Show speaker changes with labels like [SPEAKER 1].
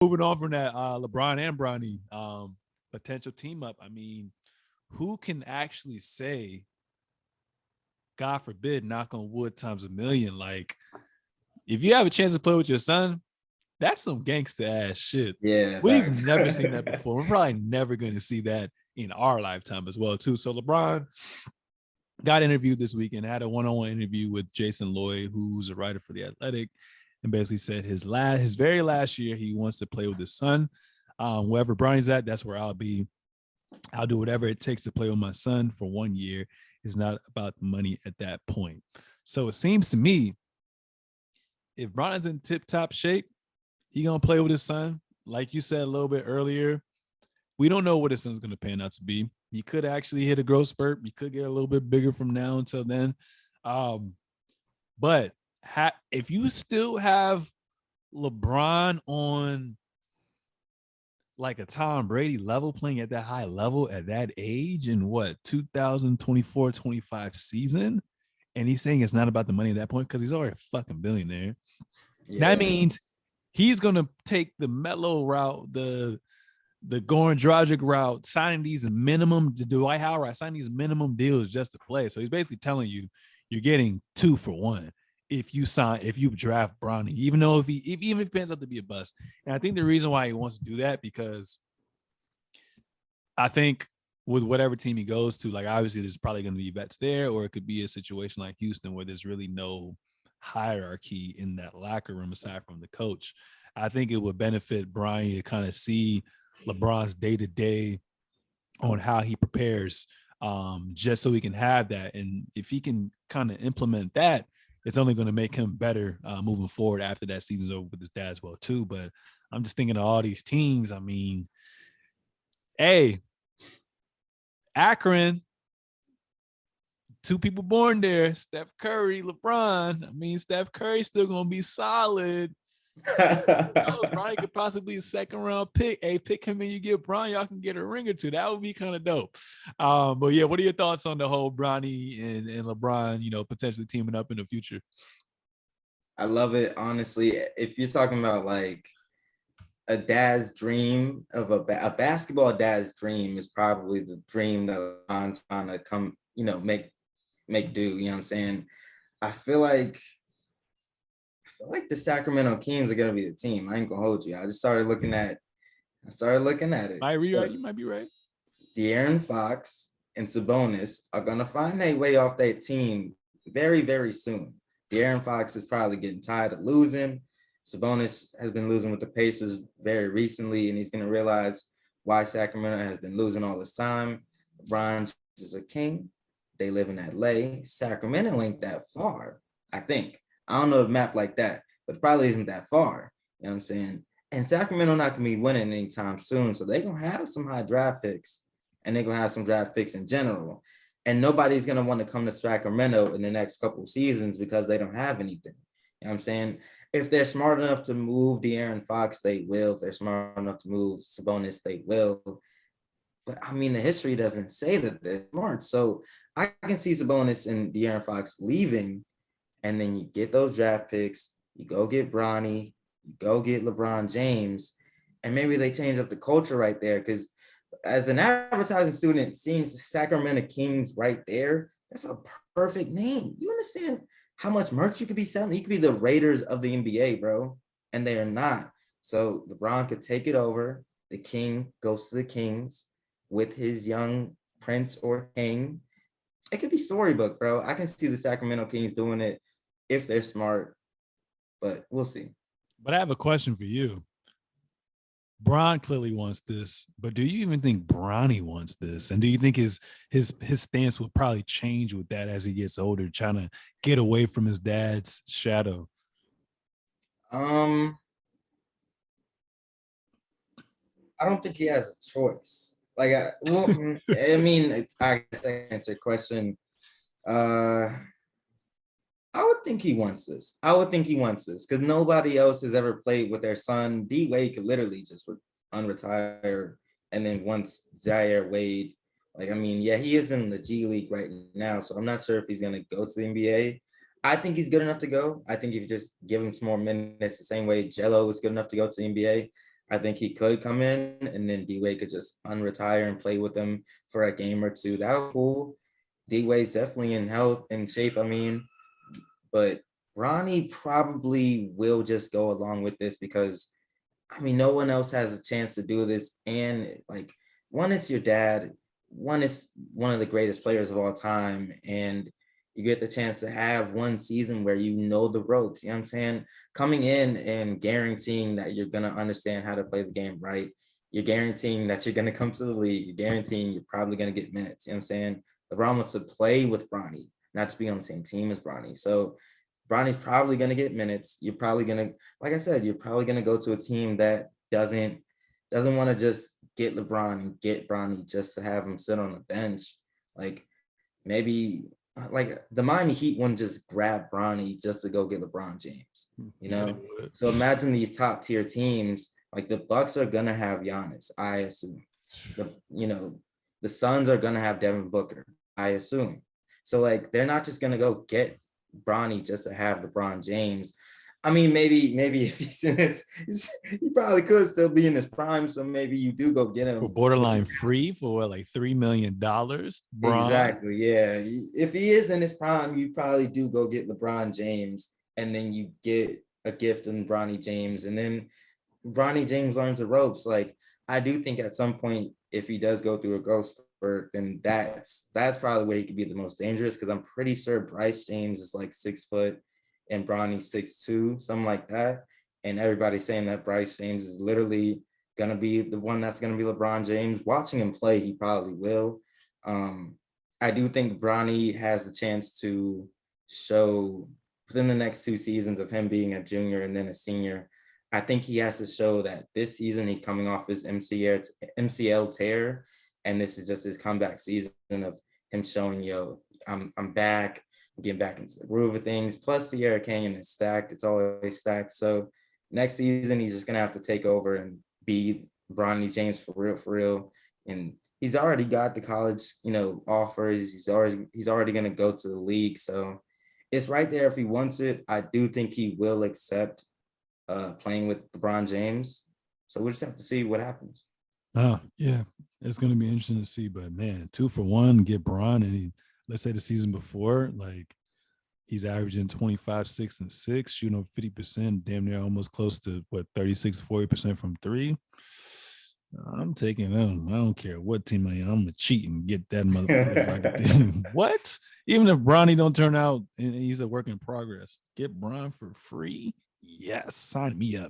[SPEAKER 1] Moving on from that, LeBron and Bronny potential team up. I mean, who can actually say, God forbid, knock on wood times a million? Like, if you have a chance to play with your son, that's some gangster ass shit.
[SPEAKER 2] Yeah,
[SPEAKER 1] We've
[SPEAKER 2] facts.
[SPEAKER 1] never seen that before. We're probably never going to see that in our lifetime as well, too. So LeBron got interviewed this weekend, had a one-on-one interview with Jason Lloyd, who's a writer for The Athletic, and basically said his very last year, he wants to play with his son. Wherever Bronny's at, that's where I'll be. I'll do whatever it takes to play with my son for 1 year. It's not about the money at that point. So it seems to me, if Bronny's in tip-top shape, he gonna play with his son. Like you said a little bit earlier, we don't know what his son's gonna pan out to be. He could actually hit a growth spurt. He could get a little bit bigger from now until then. But if you still have LeBron on like a Tom Brady level, playing at that high level at that age in what, 2024-25 season, and he's saying it's not about the money at that point because he's already a fucking billionaire. Yeah. That means he's gonna take the mellow route, the Goran Dragic route, signing these minimum, the Dwight Howard route, signing these minimum deals just to play. So he's basically telling you you're getting 2 for 1 if you draft Bronny, even though even if it pans out to be a bust. And I think the reason why he wants to do that, because I think with whatever team he goes to, like obviously there's probably going to be vets there, or it could be a situation like Houston where there's really no hierarchy in that locker room aside from the coach. I think it would benefit Bronny to kind of see LeBron's day-to-day on how he prepares, just so he can have that. And if he can kind of implement that, it's only going to make him better moving forward after that season's over with his dad as well too. But I'm just thinking of all these teams. I mean, hey, Akron, 2 people born there, Steph Curry, LeBron. I mean, Steph Curry's still going to be solid. Bronny could possibly a 2nd round pick. Hey, pick him and you get Bronny, y'all can get a ring or 2. That would be kind of dope. But yeah, what are your thoughts on the whole Bronny and LeBron, potentially teaming up in the future?
[SPEAKER 2] I love it, honestly. If you're talking about like a dad's dream of a basketball dad's dream, is probably the dream that I'm trying to come, make do. You know what I'm saying? I feel like the Sacramento Kings are gonna be the team. I ain't gonna hold you. I started looking at it.
[SPEAKER 1] You might be right.
[SPEAKER 2] De'Aaron Fox and Sabonis are gonna find their way off that team very, very soon. De'Aaron Fox is probably getting tired of losing. Sabonis has been losing with the Pacers very recently, and he's gonna realize why Sacramento has been losing all this time. LeBron is a king. They live in LA. Sacramento ain't that far, I think. I don't know a map like that, but it probably isn't that far. You know what I'm saying? And Sacramento not going to be winning anytime soon. So they're going to have some high draft picks, and they're going to have some draft picks in general. And nobody's going to want to come to Sacramento in the next couple of seasons because they don't have anything. You know what I'm saying? If they're smart enough to move De'Aaron Fox, they will. If they're smart enough to move Sabonis, they will. But I mean, the history doesn't say that they're smart. So I can see Sabonis and De'Aaron Fox leaving, and then you get those draft picks, you go get Bronny, you go get LeBron James, and maybe they change up the culture right there. Because as an advertising student, seeing Sacramento Kings right there, that's a perfect name. You understand how much merch you could be selling? You could be the Raiders of the NBA, bro, and they are not. So LeBron could take it over. The king goes to the Kings with his young prince or king. It could be storybook, bro. I can see the Sacramento Kings doing it if they're smart, but we'll see.
[SPEAKER 1] But I have a question for you. Bron clearly wants this, but do you even think Bronny wants this? And do you think his stance will probably change with that as he gets older, trying to get away from his dad's shadow?
[SPEAKER 2] I don't think he has a choice. Like, I mean, I guess I answer your question. I would think he wants this. Because nobody else has ever played with their son. D Wade could literally just unretire, and then once Zaire Wade, like, I mean, yeah, he is in the G League right now, so I'm not sure if he's gonna go to the NBA. I think he's good enough to go. I think if you just give him some more minutes, the same way Jello was good enough to go to the NBA, I think he could come in and then D-Wade could just unretire and play with him for a game or two. That was cool. D-Wade's definitely in health and shape, I mean, but Bronny probably will just go along with this because, I mean, no one else has a chance to do this. And like, one, it's your dad. One is one of the greatest players of all time. And you get the chance to have one season where you know the ropes. You know what I'm saying? Coming in and guaranteeing that you're going to understand how to play the game right. You're guaranteeing that you're going to come to the league. You're guaranteeing you're probably going to get minutes. You know what I'm saying? LeBron wants to play with Bronny, not to be on the same team as Bronny. So Bronny's probably going to get minutes. You're probably going to, like I said, you're probably going to go to a team that doesn't want to just get LeBron and get Bronny just to have him sit on the bench. Like maybe like the Miami Heat wouldn't just grab Bronny just to go get LeBron James, you know? So imagine these top tier teams, like the Bucks are gonna have Giannis, I assume. The Suns are gonna have Devin Booker, I assume. So like they're not just gonna go get Bronny just to have LeBron James. I mean, maybe if he's in his, he probably could still be in his prime. So maybe you do go get him
[SPEAKER 1] for borderline free for like $3 million.
[SPEAKER 2] Exactly. Yeah. If he is in his prime, you probably do go get LeBron James, and then you get a gift in Bronny James, and then Bronny James learns the ropes. Like I do think at some point, if he does go through a growth spurt, then that's probably where he could be the most dangerous. Because I'm pretty sure Bryce James is like 6 foot and Bronny's 6'2", something like that. And everybody's saying that Bryce James is literally gonna be the one that's gonna be LeBron James. Watching him play, he probably will. I do think Bronny has the chance to show within the next 2 seasons of him being a junior and then a senior. I think he has to show that this season he's coming off his MCL tear, and this is just his comeback season of him showing, yo, I'm back, I'm getting back into the groove of things. Plus, Sierra Canyon is stacked; it's always stacked. So next season he's just gonna have to take over and be Bronny James for real. And he's already got the college, offers. He's already gonna go to the league. So it's right there if he wants it. I do think he will accept playing with LeBron James. So we'll just have to see what happens.
[SPEAKER 1] Oh, yeah. It's going to be interesting to see. But, man, 2 for 1, get Bron. And let's say the season before, like, he's averaging 25, 6, and 6, shooting over 50%, damn near almost close to, 36, 40% from 3. I'm taking them. I don't care what team I am. I'm going to cheat and get that motherfucker. What? Even if Bronny don't turn out and he's a work in progress, get Bron for free? Yes, sign me up.